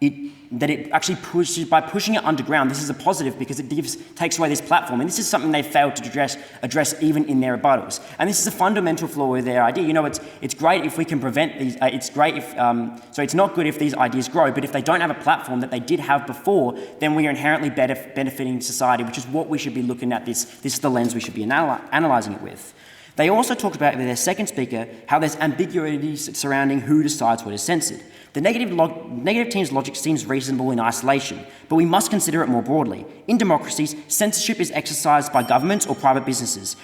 it actually pushes, by pushing it underground, this is a positive because it takes away this platform. And this is something they failed to address even in their rebuttals. And this is a fundamental flaw with their idea. It's great if we can prevent these, so it's not good if these ideas grow, but if they don't have a platform that they did have before, then we are inherently benefiting society, which is what we should be looking at this. This is the lens we should be analysing it with. They also talked about, with their second speaker, how there's ambiguity surrounding who decides what is censored. The negative team's logic seems reasonable in isolation, but we must consider it more broadly. In democracies, censorship is exercised by governments or private businesses.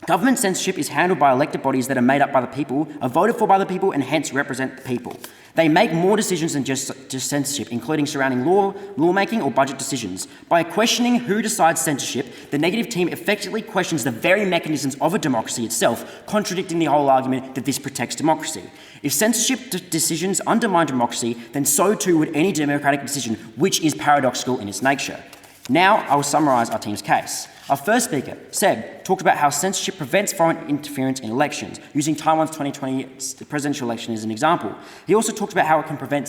Government censorship is handled by elected bodies that are made up by the people, are voted for by the people, and hence represent the people. They make more decisions than just censorship, including surrounding lawmaking or budget decisions. By questioning who decides censorship, the negative team effectively questions the very mechanisms of a democracy itself, contradicting the whole argument that this protects democracy. If censorship decisions undermine democracy, then so too would any democratic decision, which is paradoxical in its nature. Now I will summarise our team's case. Our first speaker, Seb, talked about how censorship prevents foreign interference in elections, using Taiwan's 2020 presidential election as an example. He also talked about how it can prevent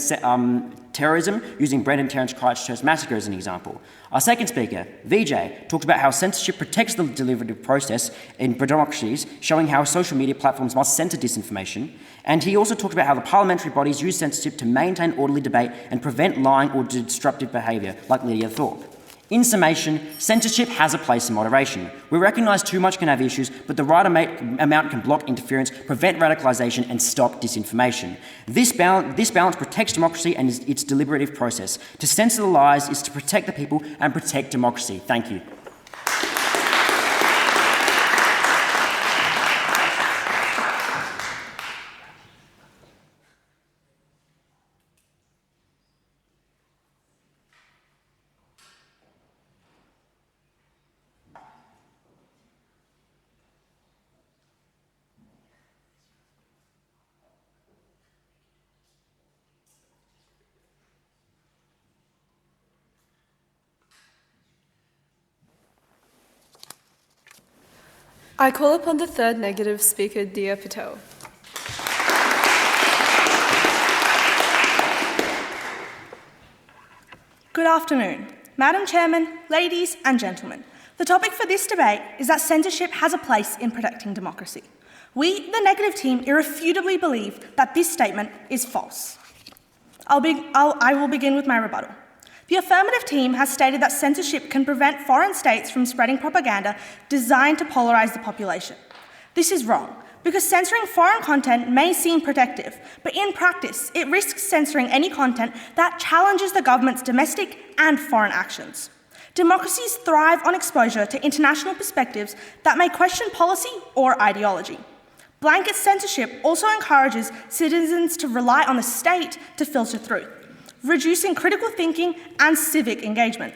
terrorism, using Brendan Terence Christchurch massacre as an example. Our second speaker, Vijay, talked about how censorship protects the deliberative process in democracies, showing how social media platforms must censor disinformation. And he also talked about how the parliamentary bodies use censorship to maintain orderly debate and prevent lying or disruptive behaviour, like Lydia Thorpe. In summation, censorship has a place in moderation. We recognise too much can have issues, but the right amount can block interference, prevent radicalisation and stop disinformation. This balance protects democracy and its deliberative process. To censor the lies is to protect the people and protect democracy. Thank you. I call upon the third negative speaker, Dia Patel. Good afternoon, Madam Chairman, ladies and gentlemen. The topic for this debate is that censorship has a place in protecting democracy. We, the negative team, irrefutably believe that this statement is false. I will begin with my rebuttal. The affirmative team has stated that censorship can prevent foreign states from spreading propaganda designed to polarise the population. This is wrong, because censoring foreign content may seem protective, but in practice, it risks censoring any content that challenges the government's domestic and foreign actions. Democracies thrive on exposure to international perspectives that may question policy or ideology. Blanket censorship also encourages citizens to rely on the state to filter truth, reducing critical thinking and civic engagement.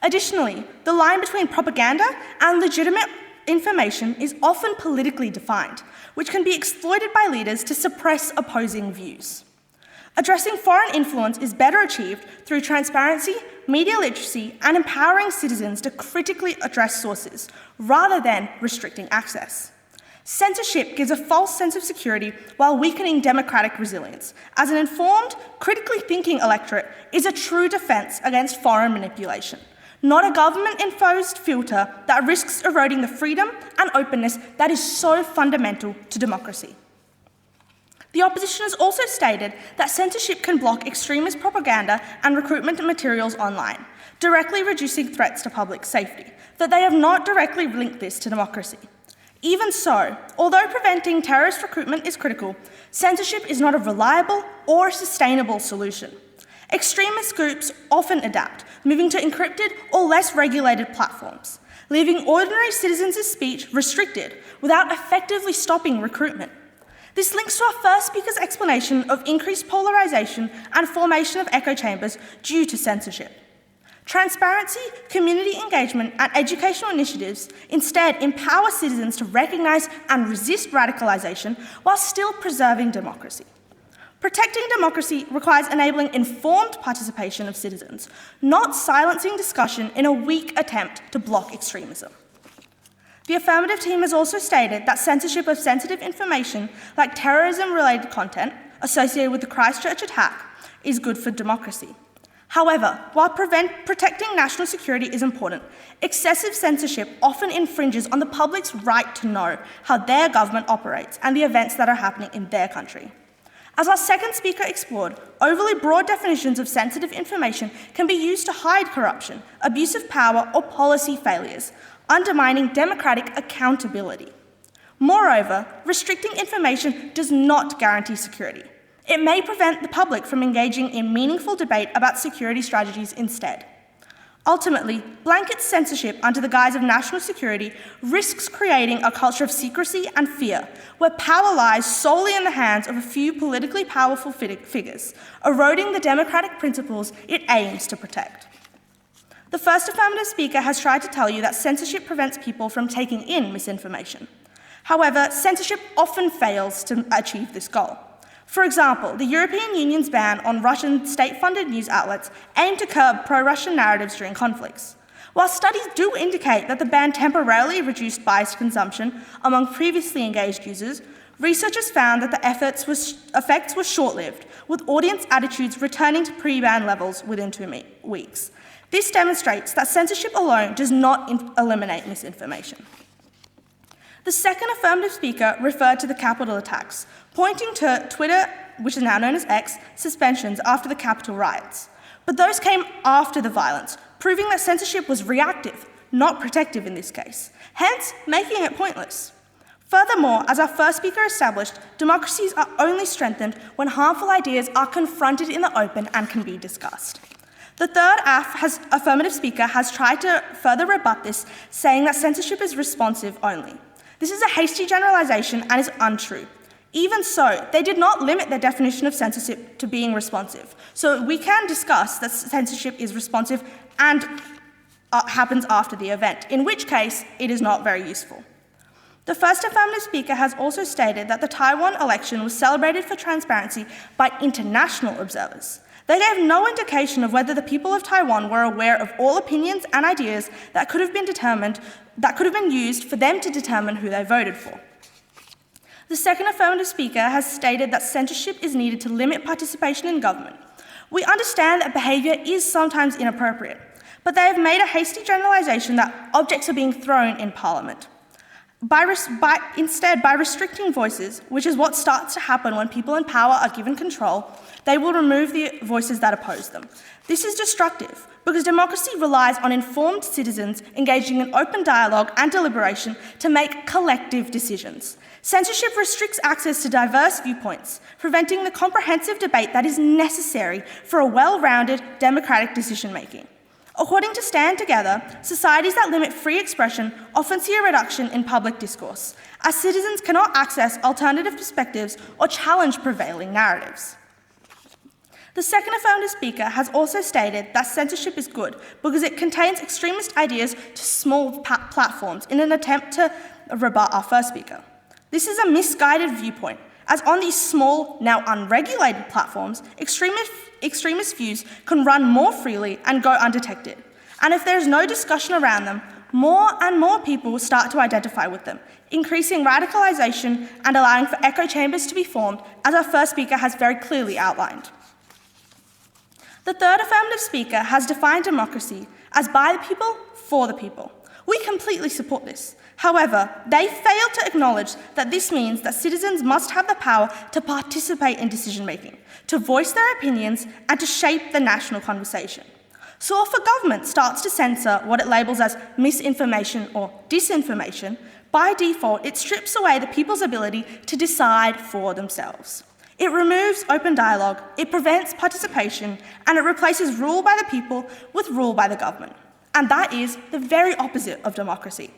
Additionally, the line between propaganda and legitimate information is often politically defined, which can be exploited by leaders to suppress opposing views. Addressing foreign influence is better achieved through transparency, media literacy, and empowering citizens to critically address sources, rather than restricting access. Censorship gives a false sense of security while weakening democratic resilience, as an informed, critically thinking electorate is a true defence against foreign manipulation, not a government-imposed filter that risks eroding the freedom and openness that is so fundamental to democracy. The opposition has also stated that censorship can block extremist propaganda and recruitment materials online, directly reducing threats to public safety, that they have not directly linked this to democracy. Even so, although preventing terrorist recruitment is critical, censorship is not a reliable or sustainable solution. Extremist groups often adapt, moving to encrypted or less regulated platforms, leaving ordinary citizens' speech restricted without effectively stopping recruitment. This links to our first speaker's explanation of increased polarisation and formation of echo chambers due to censorship. Transparency, community engagement, and educational initiatives instead empower citizens to recognise and resist radicalisation while still preserving democracy. Protecting democracy requires enabling informed participation of citizens, not silencing discussion in a weak attempt to block extremism. The affirmative team has also stated that censorship of sensitive information, like terrorism-related content associated with the Christchurch attack, is good for democracy. However, while protecting national security is important, excessive censorship often infringes on the public's right to know how their government operates and the events that are happening in their country. As our second speaker explored, overly broad definitions of sensitive information can be used to hide corruption, abuse of power, or policy failures, undermining democratic accountability. Moreover, restricting information does not guarantee security. It may prevent the public from engaging in meaningful debate about security strategies instead. Ultimately, blanket censorship under the guise of national security risks creating a culture of secrecy and fear, where power lies solely in the hands of a few politically powerful figures, eroding the democratic principles it aims to protect. The first affirmative speaker has tried to tell you that censorship prevents people from taking in misinformation. However, censorship often fails to achieve this goal. For example, the European Union's ban on Russian state-funded news outlets aimed to curb pro-Russian narratives during conflicts. While studies do indicate that the ban temporarily reduced biased consumption among previously engaged users, researchers found that the effects were short-lived, with audience attitudes returning to pre-ban levels within 2 weeks. This demonstrates that censorship alone does not eliminate misinformation. The second affirmative speaker referred to the Capitol attacks, pointing to Twitter, which is now known as X, suspensions after the Capitol riots. But those came after the violence, proving that censorship was reactive, not protective in this case, hence making it pointless. Furthermore, as our first speaker established, democracies are only strengthened when harmful ideas are confronted in the open and can be discussed. The third affirmative speaker has tried to further rebut this, saying that censorship is responsive only. This is a hasty generalisation and is untrue. Even so, they did not limit their definition of censorship to being responsive. So we can discuss that censorship is responsive and happens after the event, in which case it is not very useful. The first affirmative speaker has also stated that the Taiwan election was celebrated for transparency by international observers. They gave no indication of whether the people of Taiwan were aware of all opinions and ideas that could have been used for them to determine who they voted for. The second affirmative speaker has stated that censorship is needed to limit participation in government. We understand that behaviour is sometimes inappropriate, but they have made a hasty generalisation that objects are being thrown in Parliament. By restricting voices, which is what starts to happen when people in power are given control, they will remove the voices that oppose them. This is destructive because democracy relies on informed citizens engaging in open dialogue and deliberation to make collective decisions. Censorship restricts access to diverse viewpoints, preventing the comprehensive debate that is necessary for a well-rounded democratic decision-making. According to Stand Together, societies that limit free expression often see a reduction in public discourse, as citizens cannot access alternative perspectives or challenge prevailing narratives. The second affirmative speaker has also stated that censorship is good because it contains extremist ideas to small platforms in an attempt to rebut our first speaker. This is a misguided viewpoint, as on these small, now unregulated platforms, extremist views can run more freely and go undetected. And if there is no discussion around them, more and more people will start to identify with them, increasing radicalisation and allowing for echo chambers to be formed, as our first speaker has very clearly outlined. The third affirmative speaker has defined democracy as by the people, for the people. We completely support this. However, they fail to acknowledge that this means that citizens must have the power to participate in decision-making, to voice their opinions, and to shape the national conversation. So if a government starts to censor what it labels as misinformation or disinformation, by default, it strips away the people's ability to decide for themselves. It removes open dialogue, it prevents participation, and it replaces rule by the people with rule by the government. And that is the very opposite of democracy.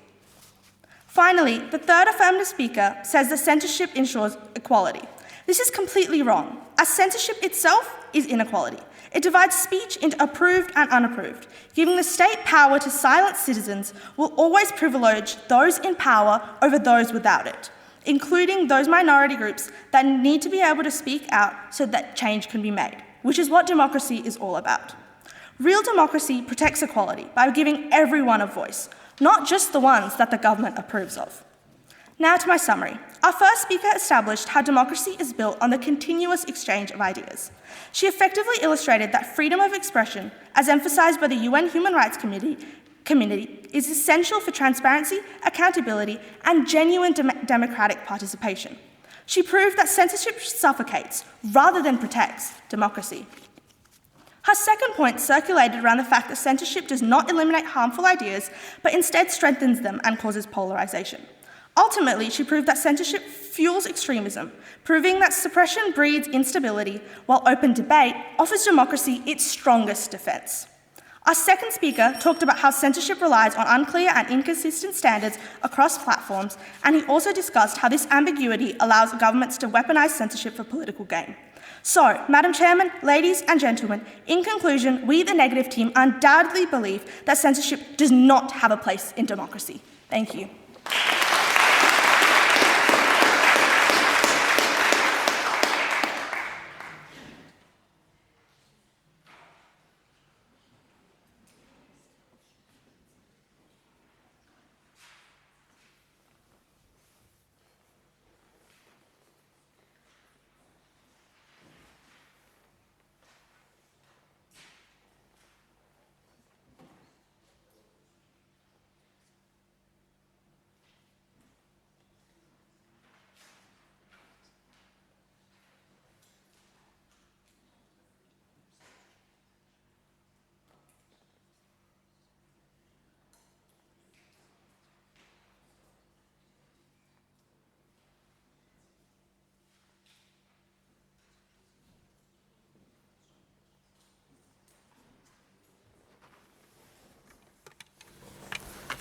Finally, the third affirmative speaker says that censorship ensures equality. This is completely wrong, as censorship itself is inequality. It divides speech into approved and unapproved. Giving the state power to silence citizens will always privilege those in power over those without it, including those minority groups that need to be able to speak out so that change can be made, which is what democracy is all about. Real democracy protects equality by giving everyone a voice, not just the ones that the government approves of. Now to my summary. Our first speaker established how democracy is built on the continuous exchange of ideas. She effectively illustrated that freedom of expression, as emphasised by the UN Human Rights Committee, is essential for transparency, accountability, and genuine democratic participation. She proved that censorship suffocates, rather than protects, democracy. Her second point circulated around the fact that censorship does not eliminate harmful ideas, but instead strengthens them and causes polarisation. Ultimately, she proved that censorship fuels extremism, proving that suppression breeds instability, while open debate offers democracy its strongest defence. Our second speaker talked about how censorship relies on unclear and inconsistent standards across platforms, and he also discussed how this ambiguity allows governments to weaponise censorship for political gain. So, Madam Chairman, ladies and gentlemen, in conclusion, we, the negative team, undoubtedly believe that censorship does not have a place in democracy. Thank you.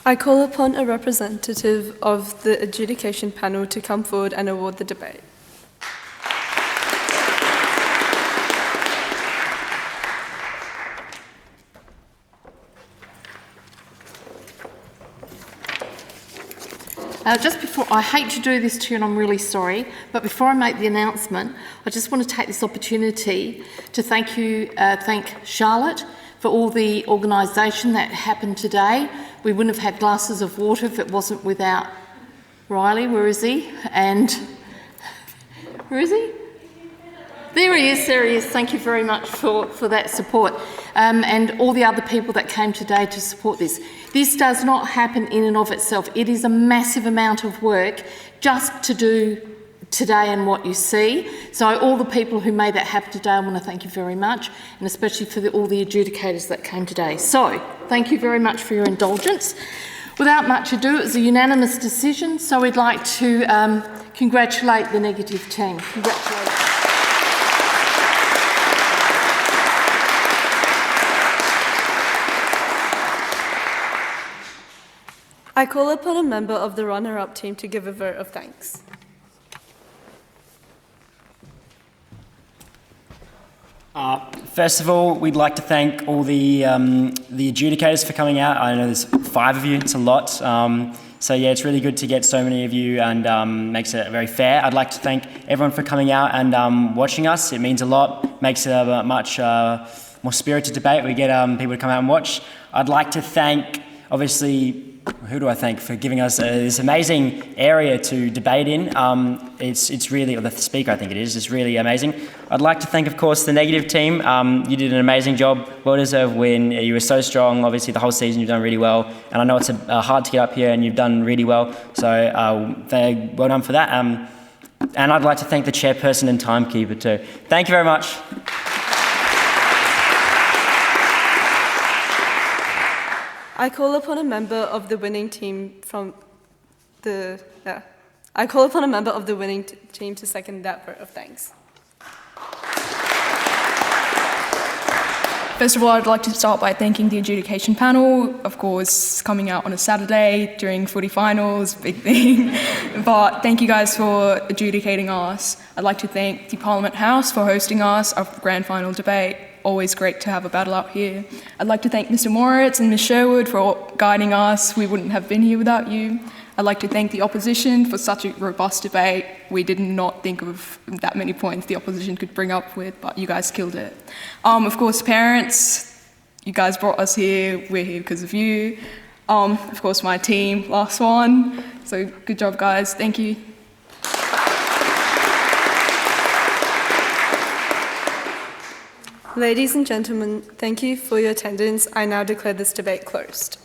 I call upon a representative of the adjudication panel to come forward and award the debate. Just before, I hate to do this to you and I'm really sorry, but before I make the announcement, I just want to take this opportunity to thank Charlotte for all the organisation that happened today. We wouldn't have had glasses of water if it wasn't without Riley. Where is he? And where is he? There he is. Thank you very much for that support. And all the other people that came today to support this. This does not happen in and of itself. It is a massive amount of work just to do today and what you see. So all the people who made that happen today, I want to thank you very much, and especially for all the adjudicators that came today. So thank you very much for your indulgence. Without much ado, it was a unanimous decision, so we'd like to congratulate the negative team. Congratulations. I call upon a member of the runner-up team to give a vote of thanks. First of all, we'd like to thank all the adjudicators for coming out. I know there's 5 of you, it's a lot. So yeah, it's really good to get so many of you and makes it very fair. I'd like to thank everyone for coming out and watching us. It means a lot, makes it a much more spirited debate. We get people to come out and watch. I'd like to thank, obviously, who do I thank for giving us this amazing area to debate in? It's really, or the speaker I think it is, it's really amazing. I'd like to thank, of course, the negative team. You did an amazing job, well-deserved win. You were so strong, obviously the whole season you've done really well. And I know it's hard to get up here and you've done really well. So well done for that. And I'd like to thank the chairperson and timekeeper too. Thank you very much. I call upon a member of the winning team I call upon a member of the winning team to second that vote of thanks. First of all, I'd like to start by thanking the adjudication panel. Of course, coming out on a Saturday during footy finals, big thing. But thank you guys for adjudicating us. I'd like to thank the Parliament House for hosting us, our grand final debate. Always great to have a battle up here. I'd like to thank Mr. Moritz and Ms. Sherwood for guiding us. We wouldn't have been here without you. I'd like to thank the opposition for such a robust debate. We did not think of that many points the opposition could bring up with, but you guys killed it. Of course, parents, you guys brought us here. We're here because of you. Of course, my team, last one. So good job, guys. Thank you. Ladies and gentlemen, thank you for your attendance. I now declare this debate closed.